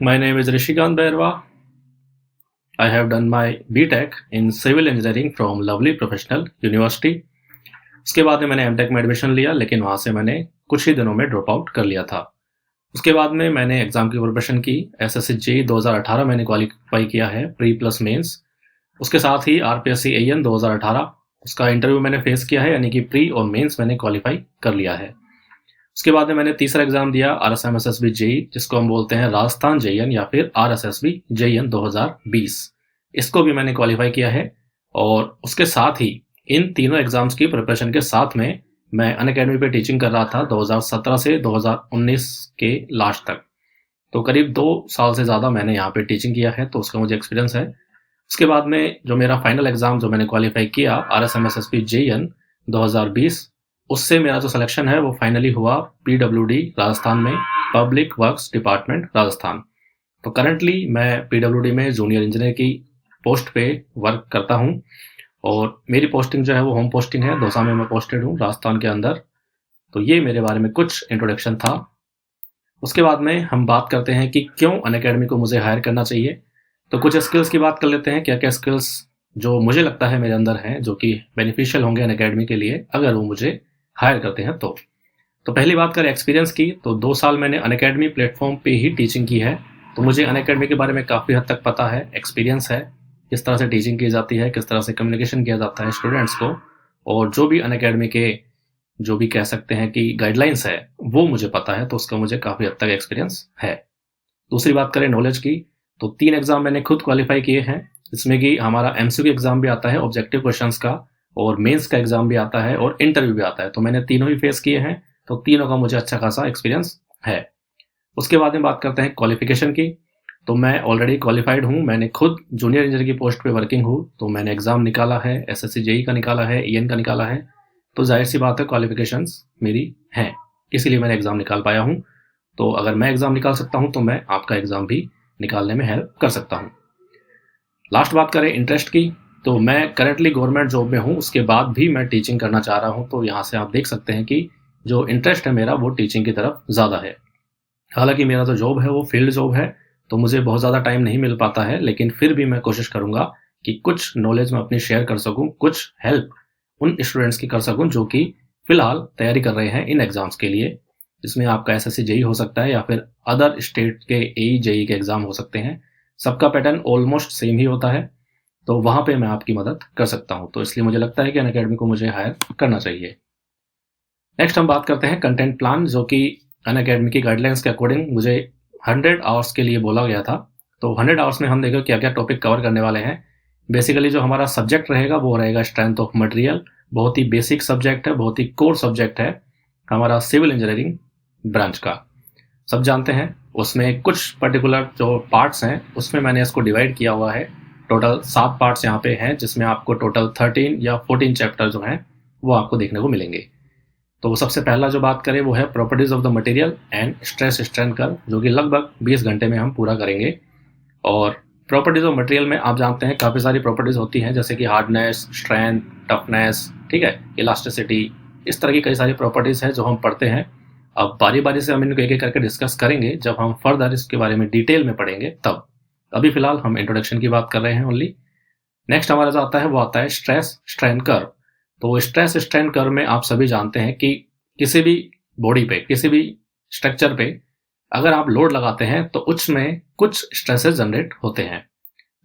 My name is Rishikant Bairwa. I have done my BTech in Civil Engineering from Lovely Professional University. उसके बाद में मैंने MTech में admission लिया, लेकिन वहाँ से मैंने कुछ ही दिनों में ड्रॉप आउट कर लिया था। उसके बाद में मैंने एग्ज़ाम की प्रिपरेशन की। SSC JEE 2018 मैंने क्वालिफाई किया है, प्री प्लस मेंस। उसके साथ ही RPSC AN 2018 उसका इंटरव्यू मैंने फेस किया है, यानी कि प्री और मेंस मैंने क्वालिफाई कर लिया है। उसके बाद में मैंने तीसरा एग्जाम दिया RSM SSB JEE, जिसको हम बोलते हैं राजस्थान JEN या फिर RSSB JEN 2020। इसको भी मैंने क्वालिफाई किया है। और उसके साथ ही इन तीनों एग्जाम्स की प्रिपरेशन के साथ में मैं अनअकैडमी पे टीचिंग कर रहा था 2017 से 2019 के लास्ट तक। तो करीब 2 साल से ज़्यादा मैंने यहाँ पे टीचिंग किया है, तो उसका मुझे एक्सपीरियंस है। उसके बाद में जो मेरा फाइनल एग्जाम जो मैंने क्वालिफाई किया RSM SSB JEN 2020, उससे मेरा जो सिलेक्शन है वो फाइनली हुआ PWD राजस्थान में, पब्लिक वर्क्स डिपार्टमेंट राजस्थान। तो करंटली मैं PWD में जूनियर इंजीनियर की पोस्ट पे वर्क करता हूँ और मेरी पोस्टिंग जो है वो होम पोस्टिंग है, दौसा में मैं पोस्टेड हूँ राजस्थान के अंदर। तो ये मेरे बारे में कुछ इंट्रोडक्शन था। उसके बाद में हम बात करते हैं कि क्यों अनअकैडमी को मुझे हायर करना चाहिए। तो कुछ स्किल्स की बात कर लेते हैं, क्या क्या स्किल्स जो मुझे लगता है मेरे अंदर हैं जो कि बेनिफिशियल होंगे अनअकैडमी के लिए अगर वो मुझे हायर करते हैं तो पहली बात करें एक्सपीरियंस की, तो 2 साल मैंने अनअकैडमी प्लेटफॉर्म पे ही टीचिंग की है। तो मुझे अनअकैडमी के बारे में काफ़ी हद तक पता है, एक्सपीरियंस है, किस तरह से टीचिंग की जाती है, किस तरह से कम्युनिकेशन किया जाता है स्टूडेंट्स को, और जो भी अनअकैडमी के जो भी कह सकते हैं कि गाइडलाइंस है वो मुझे पता है। तो उसका मुझे काफ़ी हद तक एक्सपीरियंस है। दूसरी बात करें नॉलेज की, तो 3 एग्जाम मैंने खुद क्वालिफाई किए हैं, जिसमें कि हमारा MCQ एग्जाम भी आता है ऑब्जेक्टिव क्वेश्चंस का, और मेंस का एग्जाम भी आता है और इंटरव्यू भी आता है। तो मैंने तीनों ही फेस किए हैं, तो तीनों का मुझे अच्छा खासा एक्सपीरियंस है। उसके बाद में बात करते हैं क्वालिफिकेशन की, तो मैं ऑलरेडी क्वालिफाइड हूँ, मैंने खुद जूनियर इंजीनियर की पोस्ट पे वर्किंग हूँ। तो मैंने एग्जाम निकाला है, SSC JEE का निकाला है, EN का निकाला है। तो जाहिर सी बात है क्वालिफिकेशंस मेरी हैं, इसीलिए मैंने एग्जाम निकाल पाया हूँ। तो अगर मैं एग्जाम निकाल सकता हूँ तो मैं आपका एग्जाम भी निकालने में हेल्प कर सकता हूँ। लास्ट बात करें इंटरेस्ट की, तो मैं करंटली गवर्नमेंट जॉब में हूँ, उसके बाद भी मैं टीचिंग करना चाह रहा हूँ। तो यहाँ से आप देख सकते हैं कि जो इंटरेस्ट है मेरा वो टीचिंग की तरफ ज़्यादा है। हालांकि मेरा जो जॉब है वो फील्ड जॉब है, तो मुझे बहुत ज़्यादा टाइम नहीं मिल पाता है, लेकिन फिर भी मैं कोशिश करूँगा कि कुछ नॉलेज मैं अपनी शेयर कर सकूँ, कुछ हेल्प उन स्टूडेंट्स की कर सकूँ जो कि फ़िलहाल तैयारी कर रहे हैं इन एग्ज़ाम्स के लिए, जिसमें आपका SSC JEE हो सकता है या फिर अदर स्टेट के AE JEE के एग्ज़ाम हो सकते हैं। सबका पैटर्न ऑलमोस्ट सेम ही होता है, तो वहाँ पे मैं आपकी मदद कर सकता हूँ। तो इसलिए मुझे लगता है कि अनअकैडमी को मुझे हायर करना चाहिए। नेक्स्ट हम बात करते हैं कंटेंट प्लान, जो कि अनअकैडमी की गाइडलाइंस के अकॉर्डिंग मुझे 100 आवर्स के लिए बोला गया था। तो 100 आवर्स में हम देखें क्या क्या टॉपिक कवर करने वाले हैं। बेसिकली जो हमारा सब्जेक्ट रहेगा वो रहेगा स्ट्रेंथ ऑफ मटेरियल, बहुत ही बेसिक सब्जेक्ट है, बहुत ही कोर सब्जेक्ट है हमारा सिविल इंजीनियरिंग ब्रांच का, सब जानते हैं। उसमें कुछ पर्टिकुलर जो पार्ट्स हैं उसमें मैंने इसको डिवाइड किया हुआ है। टोटल 7 पार्ट्स यहाँ पे हैं, जिसमें आपको टोटल 13 या 14 चैप्टर जो हैं वो आपको देखने को मिलेंगे। तो सबसे पहला जो बात करें वो है properties of the material and stress strain curve, जो कि लगभग 20 घंटे में हम पूरा करेंगे। और प्रॉपर्टीज ऑफ मटेरियल में आप जानते हैं काफ़ी सारी प्रॉपर्टीज होती हैं, जैसे कि हार्डनेस, स्ट्रेंथ, टफनेस, ठीक है, इलास्टिसिटी, इस तरह की कई सारी प्रॉपर्टीज हैं जो हम पढ़ते हैं। अब बारी बारी से हम इनको एक एक करके डिस्कस करेंगे जब हम फर्दर इसके बारे में डिटेल में पढ़ेंगे तब। अभी फिलहाल हम इंट्रोडक्शन की बात कर रहे हैं ओनली। नेक्स्ट हमारा जो आता है वो आता है स्ट्रेस स्ट्रेन कर्व। तो स्ट्रेस स्ट्रेन कर्व में आप सभी जानते हैं कि किसी भी बॉडी पे, किसी भी स्ट्रक्चर पे अगर आप लोड लगाते हैं तो उसमें कुछ स्ट्रेसेस जनरेट होते हैं।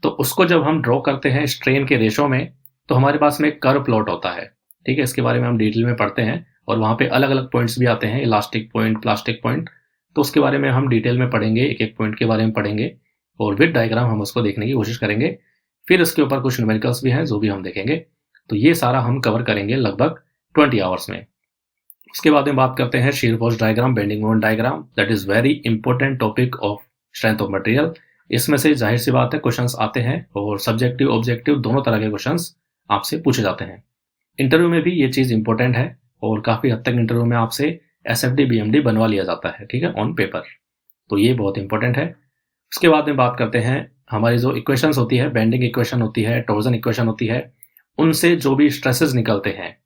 तो उसको जब हम ड्रॉ करते हैं स्ट्रेन के रेशो में, तो हमारे पास में एक कर्व प्लॉट होता है, ठीक है। इसके बारे में हम डिटेल में पढ़ते हैं और वहाँ पे अलग अलग पॉइंट्स भी आते हैं, इलास्टिक पॉइंट, प्लास्टिक पॉइंट। तो उसके बारे में हम डिटेल में पढ़ेंगे, एक एक पॉइंट के बारे में पढ़ेंगे और विद डायग्राम हम उसको देखने की कोशिश करेंगे। फिर इसके ऊपर कुछ न्यूमेरिकल्स भी हैं जो भी हम देखेंगे। तो ये सारा हम कवर करेंगे लगभग 20 आवर्स में। उसके बाद में बात करते हैं shear force diagram, bending moment diagram. That is very important topic of strength of material. इसमें से जाहिर सी बात है क्वेश्चंस आते हैं और सब्जेक्टिव ऑब्जेक्टिव दोनों तरह के क्वेश्चंस आपसे पूछे जाते हैं। इंटरव्यू में भी ये चीज़ इंपॉर्टेंट है और काफ़ी हद तक इंटरव्यू में आपसे SFD BMD बनवा लिया जाता है, ठीक है, ऑन पेपर। तो ये बहुत इंपॉर्टेंट है। उसके बाद में बात करते हैं हमारी जो इक्वेशंस होती है, बेंडिंग इक्वेशन होती है, टॉर्जन इक्वेशन होती है, उनसे जो भी स्ट्रेसेस निकलते हैं,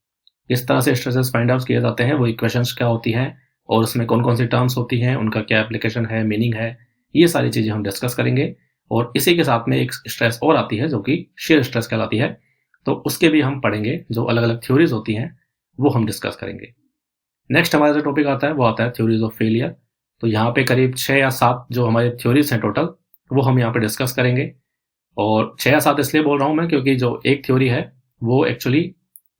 इस तरह से स्ट्रेसेस फाइंड आउट किए जाते हैं, वो इक्वेशंस क्या होती हैं और उसमें कौन कौन सी टर्म्स होती हैं, उनका क्या एप्लीकेशन है, मीनिंग है, ये सारी चीज़ें हम डिस्कस करेंगे। और इसी के साथ में एक स्ट्रेस और आती है जो कि शेयर स्ट्रेस कहलाती है, तो उसके भी हम पढ़ेंगे। जो अलग अलग थ्योरीज होती हैं वो हम डिस्कस करेंगे। नेक्स्ट हमारा जो टॉपिक आता है वो आता है थ्योरीज ऑफ फेलियर। तो यहाँ पे करीब 6 या 7 जो हमारे थ्योरीज हैं टोटल, वो हम यहाँ पे डिस्कस करेंगे। और 6 या 7 इसलिए बोल रहा हूँ मैं क्योंकि जो एक थ्योरी है वो एक्चुअली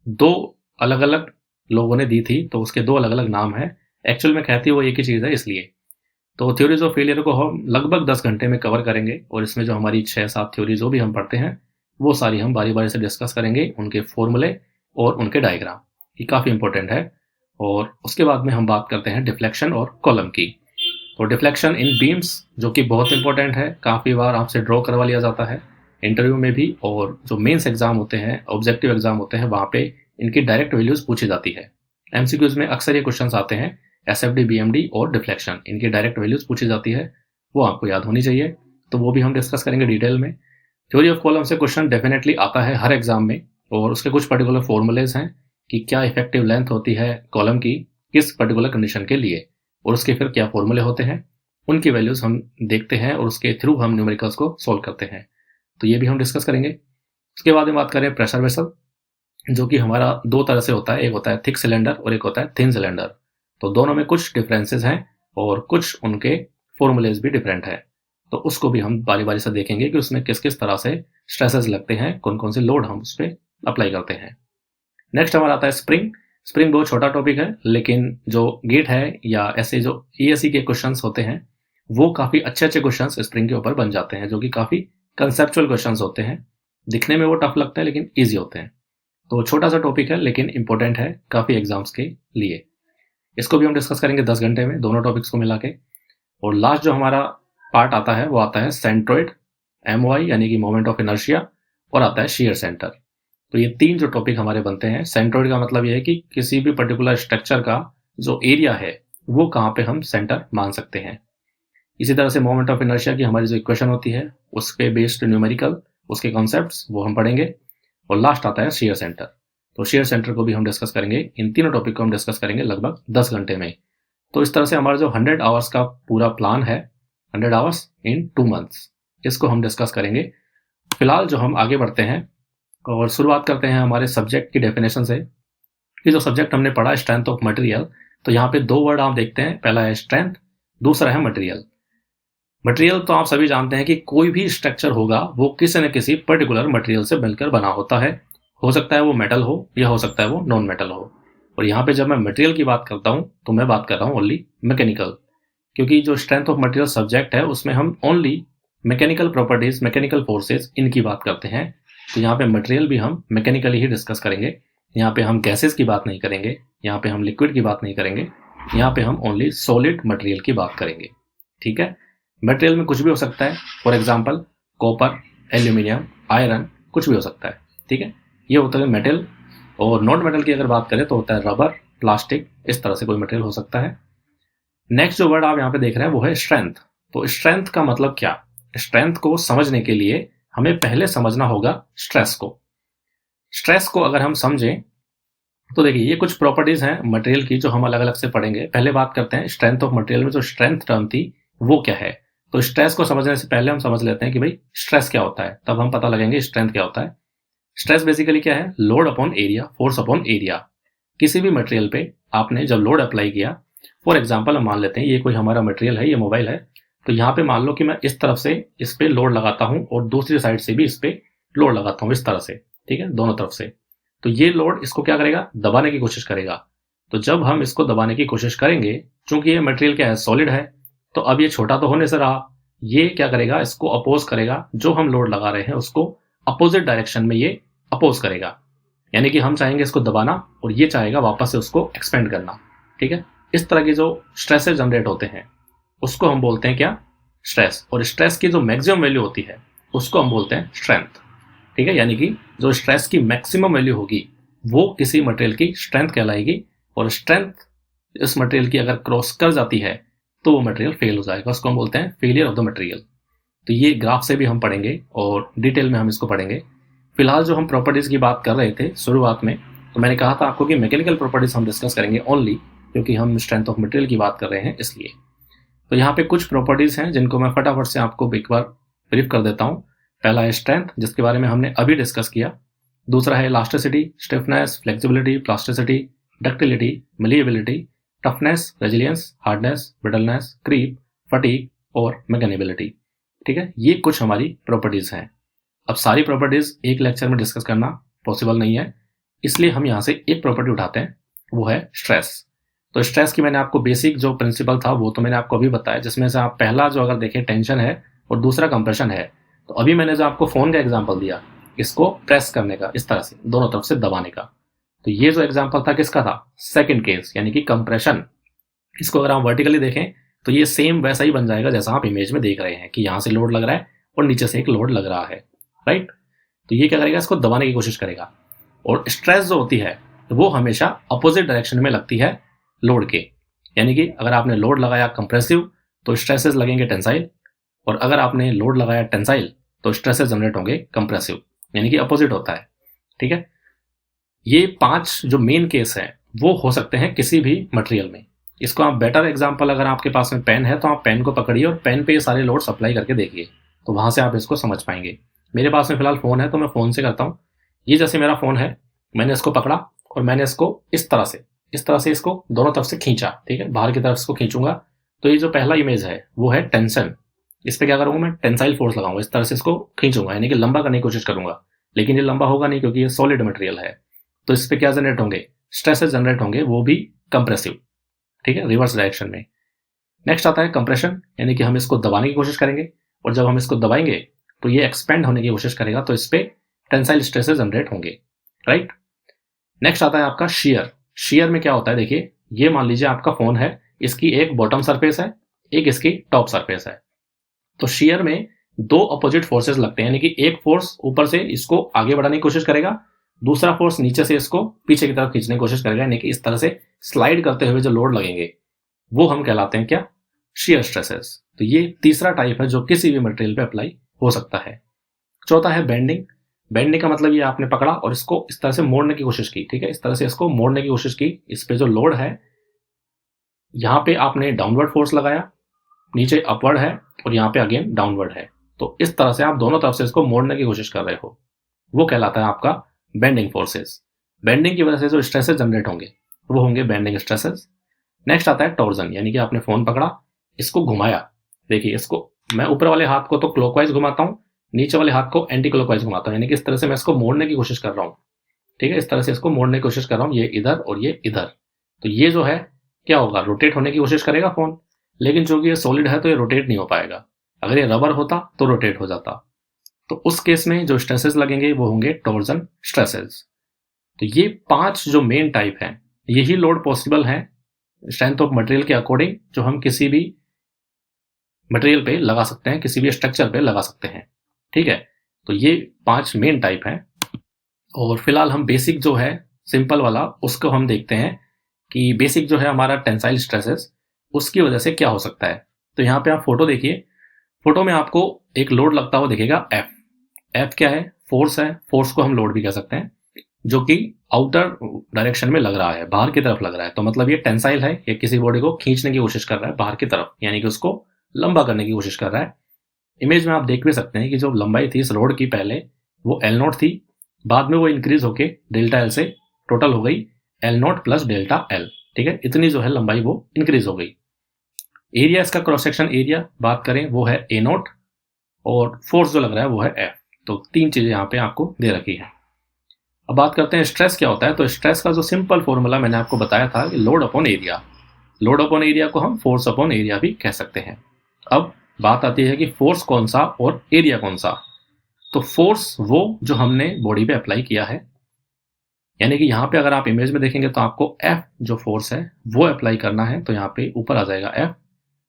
2 अलग अलग लोगों ने दी थी, तो उसके 2 अलग अलग नाम है। एक्चुअल में कहती वो एक ही चीज़ है इसलिए। तो थ्योरीज ऑफ फेलियर को हम लगभग 10 घंटे में कवर करेंगे, और इसमें जो हमारी 6-7 थ्योरी जो भी हम पढ़ते हैं वो सारी हम बारी बारी से डिस्कस करेंगे, उनके फॉर्मूले और उनके डायग्राम। ये काफ़ी इंपॉर्टेंट है। और उसके बाद में हम बात करते हैं डिफ्लेक्शन और कॉलम की। तो डिफ्लेक्शन इन बीम्स जो कि बहुत इंपॉर्टेंट है, काफ़ी बार आपसे ड्रॉ करवा लिया जाता है इंटरव्यू में भी, और जो मेंस एग्जाम होते हैं, ऑब्जेक्टिव एग्जाम होते हैं, वहाँ पे इनकी डायरेक्ट वैल्यूज पूछी जाती है। एमसीक्यूज में अक्सर ये क्वेश्चंस आते हैं, एसएफडी, बीएमडी और डिफ्लेक्शन, इनकी डायरेक्ट वैल्यूज पूछी जाती है, वो आपको याद होनी चाहिए। तो वो भी हम डिस्कस करेंगे डिटेल में। थ्योरी ऑफ कॉलम से क्वेश्चन डेफिनेटली आता है हर एग्जाम में, और उसके कुछ पर्टिकुलर फॉर्मूलेज हैं कि क्या इफेक्टिव लेंथ होती है कॉलम की किस पर्टिकुलर कंडीशन के लिए, और उसके फिर क्या फॉर्मूले होते हैं, उनकी वैल्यूज हम देखते हैं और उसके थ्रू हम न्यूमेरिकल्स को सोल्व करते हैं। तो ये भी हम डिस्कस करेंगे। उसके बाद में बात करें प्रेशर वेसल, जो कि हमारा 2 तरह से होता है, एक होता है थिक सिलेंडर और एक होता है थिन सिलेंडर। तो दोनों में कुछ डिफरेंसेस हैं और कुछ उनके फॉर्मूलेज भी डिफरेंट है। तो उसको भी हम बारी बारी से देखेंगे कि उसमें किस किस तरह से स्ट्रेसेस लगते हैं, कौन कौन से लोड हम उस पर अप्लाई करते हैं। नेक्स्ट हमारा आता है स्प्रिंग। स्प्रिंग बहुत छोटा टॉपिक है, लेकिन जो गेट है या ऐसे जो ईएससी के क्वेश्चंस होते हैं वो काफ़ी अच्छे अच्छे क्वेश्चंस स्प्रिंग के ऊपर बन जाते हैं, जो कि काफ़ी कंसेप्चुअल क्वेश्चंस होते हैं। दिखने में वो टफ लगता है लेकिन ईजी होते हैं। तो छोटा सा टॉपिक है लेकिन इंपॉर्टेंट है काफ़ी एग्जाम्स के लिए। इसको भी हम डिस्कस करेंगे 10 घंटे में, दोनों टॉपिक्स को मिला के। और लास्ट जो हमारा पार्ट आता है वो आता है सेंट्रोइड, MOI यानी कि मोमेंट ऑफ इनर्शिया, और आता है शीयर सेंटर। तो ये 3 जो टॉपिक हमारे बनते हैं। सेंट्रोइड का मतलब ये है कि किसी भी पर्टिकुलर स्ट्रक्चर का जो एरिया है वो कहाँ पे हम सेंटर मान सकते हैं। इसी तरह से मोमेंट ऑफ इनर्शिया की हमारी जो इक्वेशन होती है उस पे बेस्ड न्यूमेरिकल, उसके कॉन्सेप्ट्स वो हम पढ़ेंगे। और लास्ट आता है शेयर सेंटर। तो शेयर सेंटर को भी हम डिस्कस करेंगे। इन तीनों टॉपिक को हम डिस्कस करेंगे लगभग 10 घंटे में। तो इस तरह से हमारा जो 100 आवर्स का पूरा प्लान है, 100 आवर्स इन 2 मंथ्स, इसको हम डिस्कस करेंगे। फिलहाल जो हम आगे बढ़ते हैं और शुरुआत करते हैं हमारे सब्जेक्ट की डेफिनेशन से, कि जो सब्जेक्ट हमने पढ़ा स्ट्रेंथ ऑफ मटेरियल। तो यहाँ पे 2 वर्ड आप देखते हैं, पहला है स्ट्रेंथ, दूसरा है मटेरियल। मटेरियल तो आप सभी जानते हैं कि कोई भी स्ट्रक्चर होगा वो किसी न किसी पर्टिकुलर मटेरियल से मिलकर बना होता है। हो सकता है वो मेटल हो या हो सकता है वो नॉन मेटल हो। और यहाँ पे जब मैं मटेरियल की बात करता हूँ तो मैं बात कर रहा हूँ ओनली मैकेनिकल, क्योंकि जो स्ट्रेंथ ऑफ मटेरियल सब्जेक्ट है उसमें हम only mechanical properties, mechanical forces, इनकी बात करते हैं। तो यहाँ पे मटेरियल भी हम मैकेनिकली ही डिस्कस करेंगे। यहाँ पे हम गैसेस की बात नहीं करेंगे, यहाँ पे हम लिक्विड की बात नहीं करेंगे, यहाँ पे हम ओनली सॉलिड मटेरियल की बात करेंगे। ठीक है, मटेरियल में कुछ भी हो सकता है, for example copper, aluminium, iron, कुछ भी हो सकता है। ठीक है, ये होता है मेटल। और नॉन मेटल की अगर बात करें तो होता है रबर, प्लास्टिक, इस तरह से कोई मटेरियल हो सकता है। नेक्स्ट जो वर्ड आप यहाँ पे देख रहे हैं वो है स्ट्रेंथ। तो स्ट्रेंथ का मतलब क्या? स्ट्रेंथ को समझने के लिए हमें पहले समझना होगा स्ट्रेस को। स्ट्रेस को अगर हम समझें तो देखिए ये कुछ प्रॉपर्टीज हैं मटेरियल की जो हम अलग अलग से पढ़ेंगे। पहले बात करते हैं स्ट्रेंथ ऑफ मटेरियल में जो स्ट्रेंथ टर्म थी वो क्या है। तो स्ट्रेस को समझने से पहले हम समझ लेते हैं कि भाई स्ट्रेस क्या होता है, तब हम पता लगेंगे स्ट्रेंथ क्या होता है। स्ट्रेस बेसिकली क्या है? Load upon area, force upon area. किसी भी मटेरियल पे आपने जब लोड अप्लाई किया, फॉर एग्जाम्पल हम मान लेते हैं ये कोई हमारा मटेरियल है, ये मोबाइल है, तो यहाँ पे मान लो कि मैं इस तरफ से इस पे लोड लगाता हूँ और दूसरी साइड से भी इस पे लोड लगाता हूँ, इस तरह से। ठीक है, दोनों तरफ से। तो ये लोड इसको क्या करेगा? दबाने की कोशिश करेगा। तो जब हम इसको दबाने की कोशिश करेंगे, चूंकि ये मटेरियल क्या है? सॉलिड है, तो अब ये छोटा तो होने से रहा, ये क्या करेगा? इसको अपोज करेगा। जो हम लोड लगा रहे हैं उसको अपोजिट डायरेक्शन में ये अपोज करेगा। यानी कि हम चाहेंगे इसको दबाना और ये चाहेगा वापस से उसको एक्सपेंड करना। ठीक है, इस तरह के जो स्ट्रेसेस जनरेट होते हैं उसको हम बोलते हैं क्या? स्ट्रेस। और स्ट्रेस की जो मैक्सिमम वैल्यू होती है उसको हम बोलते हैं स्ट्रेंथ। ठीक है, यानी कि जो स्ट्रेस की मैक्सिमम वैल्यू होगी वो किसी मटेरियल की स्ट्रेंथ कहलाएगी। और स्ट्रेंथ इस मटेरियल की अगर क्रॉस कर जाती है तो वो मटेरियल फेल हो जाएगा, उसको हम बोलते हैं फेलियर ऑफ द मटेरियल। तो ये ग्राफ से भी हम पढ़ेंगे और डिटेल में हम इसको पढ़ेंगे। फिलहाल जो हम प्रॉपर्टीज की बात कर रहे थे शुरुआत में, तो मैंने कहा था आपको कि मैकेनिकल प्रॉपर्टीज हम डिस्कस करेंगे ओनली, क्योंकि हम स्ट्रेंथ ऑफ मटेरियल की बात कर रहे हैं इसलिए। तो यहाँ पे कुछ प्रॉपर्टीज हैं जिनको मैं फटाफट से आपको एक बार ब्रीफ कर देता हूँ। पहला है स्ट्रेंथ, जिसके बारे में हमने अभी डिस्कस किया। दूसरा है elasticity, stiffness, flexibility, plasticity, ductility, malleability, toughness, resilience, hardness, brittleness, creep, fatigue और मैकेनिबिलिटी। ठीक है, ये कुछ हमारी प्रॉपर्टीज हैं। अब सारी प्रॉपर्टीज एक लेक्चर में डिस्कस करना पॉसिबल नहीं है, इसलिए हम यहाँ से एक प्रॉपर्टी उठाते हैं, वो है स्ट्रेस। तो स्ट्रेस की मैंने आपको बेसिक जो प्रिंसिपल था वो तो मैंने आपको अभी बताया, जिसमें से आप पहला जो अगर देखें टेंशन है और दूसरा कंप्रेशन है। तो अभी मैंने जो आपको फोन का एग्जांपल दिया, इसको प्रेस करने का, इस तरह से दोनों तरफ से दबाने का, तो ये जो एग्जांपल था किसका था? सेकंड केस, यानी कि कंप्रेशन। इसको अगर आप वर्टिकली देखें तो ये सेम वैसा ही बन जाएगा जैसा आप इमेज में देख रहे हैं कि यहाँ से लोड लग रहा है और नीचे से एक लोड लग रहा है, राइट। तो ये क्या करेगा? इसको दबाने की कोशिश करेगा। और स्ट्रेस जो होती है वो हमेशा अपोजिट डायरेक्शन में लगती है लोड के, यानी कि अगर आपने लोड लगाया कंप्रेसिव तो स्ट्रेसेस लगेंगे टेंसाइल, और अगर आपने लोड लगाया टेंसाइल तो स्ट्रेसेस जनरेट होंगे कंप्रेसिव, यानी कि अपोजिट होता है। ठीक है, ये 5 जो मेन केस हैं वो हो सकते हैं किसी भी मटेरियल में। इसको आप बेटर एग्जांपल, अगर आपके पास में पेन है तो आप पेन को पकड़िए और पेन पे ये सारे लोड्स अप्लाई करके देखिए, तो वहां से आप इसको समझ पाएंगे। मेरे पास में फिलहाल फोन है तो मैं फोन से करता हूँ। ये जैसे मेरा फोन है, मैंने इसको पकड़ा और मैंने इसको इस तरह से इसको दोनों तरफ से खींचा। ठीक है, बाहर की तरफ इसको खींचूंगा तो ये जो पहला इमेज है वो है टेंशन। इस पे क्या करूंगा? मैं टेंसाइल फोर्स लगाऊंगा, इस तरह से इसको खींचूंगा, यानी कि लंबा करने की कोशिश करूंगा, लेकिन ये लंबा होगा नहीं क्योंकि ये सॉलिड मटेरियल है। तो इस पे क्या जनरेट होंगे? स्ट्रेसेस जनरेट होंगे, वो भी कंप्रेसिव। ठीक है, रिवर्स डायरेक्शन में। नेक्स्ट आता है कंप्रेशन, यानी कि हम इसको दबाने की कोशिश करेंगे, और जब हम इसको दबाएंगे तो ये एक्सपेंड होने की कोशिश करेगा, तो इस पे टेंसाइल स्ट्रेसेस जनरेट होंगे, राइट। नेक्स्ट आता है आपका शियर। शियर में क्या होता है? देखिए, ये मान लीजिए आपका फोन है, इसकी एक बॉटम सरफेस है, एक इसकी टॉप सरफेस है। तो शियर में 2 अपोजिट फोर्सेस लगते हैं, यानी कि एक फोर्स ऊपर से इसको आगे बढ़ाने की कोशिश करेगा, दूसरा फोर्स नीचे से इसको पीछे की तरफ खींचने की कोशिश करेगा, यानी कि इस तरह से स्लाइड करते हुए जो लोड लगेंगे वो हम कहलाते हैं क्या? Shear stresses. तो ये तीसरा टाइप है जो किसी भी मटेरियल पे अप्लाई हो सकता है। चौथा है बेंडिंग। बेंडिंग का मतलब ये आपने पकड़ा और इसको इस तरह से मोड़ने की कोशिश की। ठीक है, इस तरह से इसको मोड़ने की कोशिश की, इस पे जो लोड है यहाँ पे आपने डाउनवर्ड फोर्स लगाया, नीचे अपवर्ड है और यहाँ पे अगेन डाउनवर्ड है, तो इस तरह से आप दोनों तरफ से इसको मोड़ने की कोशिश कर रहे हो, वो कहलाता है आपका बेंडिंग फोर्सेस। बेंडिंग की वजह से जो स्ट्रेसेस जनरेट होंगे वो होंगे बेंडिंग स्ट्रेसेस। नेक्स्ट आता है टॉर्जन, यानी कि आपने फोन पकड़ा, इसको घुमाया। देखिए, इसको मैं ऊपर वाले हाथ को तो क्लॉकवाइज घुमाता हूँ, नीचे वाले हाथ को एंटी क्लॉकवाइज घुमाता हूँ, यानी कि इस तरह से मैं इसको मोड़ने की कोशिश कर रहा हूँ। ठीक है, इस तरह से इसको मोड़ने की कोशिश कर रहा हूँ, ये इधर और ये इधर। तो ये जो है क्या होगा? रोटेट होने की कोशिश करेगा फोन, लेकिन चूंकि ये सॉलिड है तो ये रोटेट नहीं हो पाएगा। अगर ये रबर होता तो रोटेट हो जाता। तो उस केस में जो स्ट्रेसेस लगेंगे वो होंगे टॉर्जन स्ट्रेसेस। तो ये 5 जो मेन टाइप हैं, यही लोड पॉसिबल है स्ट्रेंथ ऑफ मटेरियल के अकॉर्डिंग, जो हम किसी भी मटेरियल पे लगा सकते हैं, किसी भी स्ट्रक्चर पे लगा सकते हैं। ठीक है, तो ये 5 मेन टाइप हैं। और फिलहाल हम बेसिक जो है सिंपल वाला उसको हम देखते हैं कि बेसिक जो है हमारा टेंसाइल स्ट्रेसेस, उसकी वजह से क्या हो सकता है। तो यहाँ पे आप फोटो देखिए, फोटो में आपको एक लोड लगता हुआ दिखेगा एफ। एफ क्या है? फोर्स है। फोर्स को हम लोड भी कह सकते हैं, जो कि आउटर डायरेक्शन में लग रहा है, बाहर की तरफ लग रहा है। तो मतलब ये टेंसाइल है, ये किसी बॉडी को खींचने की कोशिश कर रहा है बाहर की तरफ, यानी कि उसको लंबा करने की कोशिश कर रहा है। इमेज में आप देख भी सकते हैं कि जो लंबाई थी इस रोड की पहले वो L0 थी, बाद में वो इंक्रीज होके डेल्टा एल से टोटल हो गई L0 प्लस डेल्टा एल। ठीक है, इतनी जो है लंबाई वो इंक्रीज हो गई। एरिया, इसका क्रॉस सेक्शन एरिया बात करें वो है A0, और फोर्स जो लग रहा है वो है F। तो 3 चीजें यहाँ पे आपको दे रखी है। अब बात करते हैं स्ट्रेस क्या होता है। तो स्ट्रेस का जो सिंपल फॉर्मूला मैंने आपको बताया था कि load upon area. Load upon area को हम फोर्स अपॉन एरिया भी कह सकते हैं। अब बात आती है कि फोर्स कौन सा और एरिया कौन सा। तो फोर्स वो जो हमने बॉडी पे अप्लाई किया है, यानी कि यहाँ पे अगर आप इमेज में देखेंगे तो आपको F जो फोर्स है वो अप्लाई करना है। तो यहाँ पे ऊपर आ जाएगा F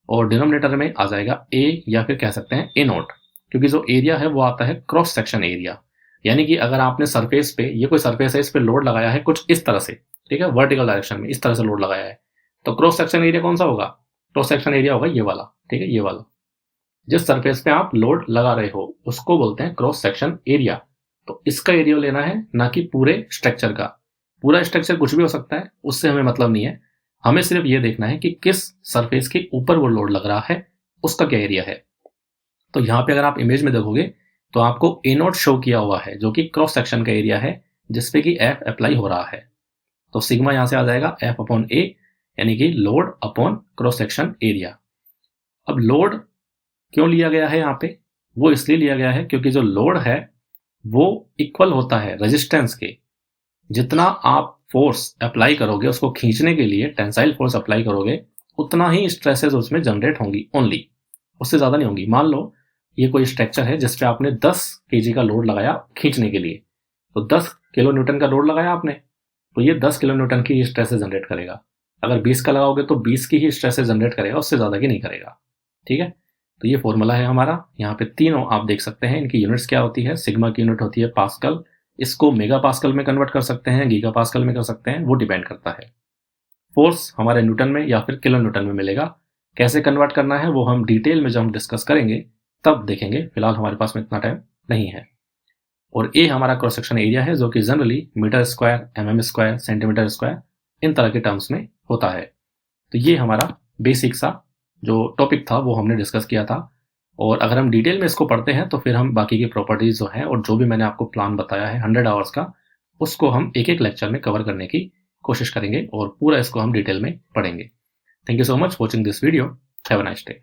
और डिनोमिनेटर में आ जाएगा A, या फिर कह सकते हैं A0, क्योंकि जो एरिया है वो आता है क्रॉस सेक्शन एरिया। यानी कि अगर आपने सरफेस पे, ये कोई सरफेस है, इस पे लोड लगाया है कुछ इस तरह से, ठीक है, वर्टिकल डायरेक्शन में इस तरह से लोड लगाया है, तो क्रॉस सेक्शन एरिया कौन सा होगा? क्रॉस सेक्शन एरिया होगा ये वाला। ठीक है, ये वाला जिस सरफेस पे आप लोड लगा रहे हो उसको बोलते हैं क्रॉस सेक्शन एरिया। तो इसका एरिया लेना है, ना कि पूरे स्ट्रक्चर का। पूरा स्ट्रक्चर कुछ भी हो सकता है, उससे हमें मतलब नहीं है। हमें सिर्फ ये देखना है कि किस सरफेस के ऊपर वो लोड लग रहा है, उसका क्या एरिया है। तो यहाँ पे अगर आप इमेज में देखोगे तो आपको ए नोट शो किया हुआ है, जो कि क्रॉस सेक्शन का एरिया है जिसपे कि एफ अप्लाई हो रहा है। तो सिग्मा यहाँ से आ जाएगा एफ अपॉन ए, यानी कि load upon cross section area. अब लोड क्यों लिया गया है यहाँ पे? वो इसलिए लिया गया है क्योंकि जो लोड है वो इक्वल होता है रेजिस्टेंस के। जितना आप फोर्स अप्लाई करोगे उसको खींचने के लिए, टेंसाइल फोर्स अप्लाई करोगे, उतना ही स्ट्रेसेस उसमें जनरेट होंगी ओनली, उससे ज्यादा नहीं होंगी। मान लो ये कोई स्ट्रक्चर है जिसपे आपने 10 केजी का लोड लगाया खींचने के लिए, तो 10 किलो न्यूटन का लोड लगाया आपने, तो ये 10 किलो न्यूटन की स्ट्रेसेस जनरेट करेगा। अगर 20 का लगाओगे तो 20 की ही स्ट्रेसेस जनरेट करेगा, उससे ज्यादा की नहीं करेगा। ठीक है, तो ये फॉर्मूला है हमारा। यहाँ पे तीनों आप देख सकते हैं, इनकी यूनिट्स क्या होती है। सिग्मा की यूनिट होती है पास्कल, इसको मेगा पास्कल में कन्वर्ट कर सकते हैं, गीगा पास्कल में कर सकते हैं, वो डिपेंड करता है। फोर्स हमारे न्यूटन में या फिर किलो न्यूटन में मिलेगा। कैसे कन्वर्ट करना है वो हम डिटेल में जब हम डिस्कस करेंगे तब देखेंगे, फिलहाल हमारे पास में इतना टाइम नहीं है। और ए हमारा क्रॉस सेक्शन एरिया है, जो कि generally metre square, MM square, centimetre square, इन तरह के टर्म्स में होता है। तो ये हमारा बेसिक सा जो टॉपिक था वो हमने डिस्कस किया था। और अगर हम डिटेल में इसको पढ़ते हैं तो फिर हम बाकी की प्रॉपर्टीज जो है और जो भी मैंने आपको प्लान बताया है 100 आवर्स का, उसको हम एक एक लेक्चर में कवर करने की कोशिश करेंगे और पूरा इसको हम डिटेल में पढ़ेंगे। Thank you so much watching this video. Have a nice day.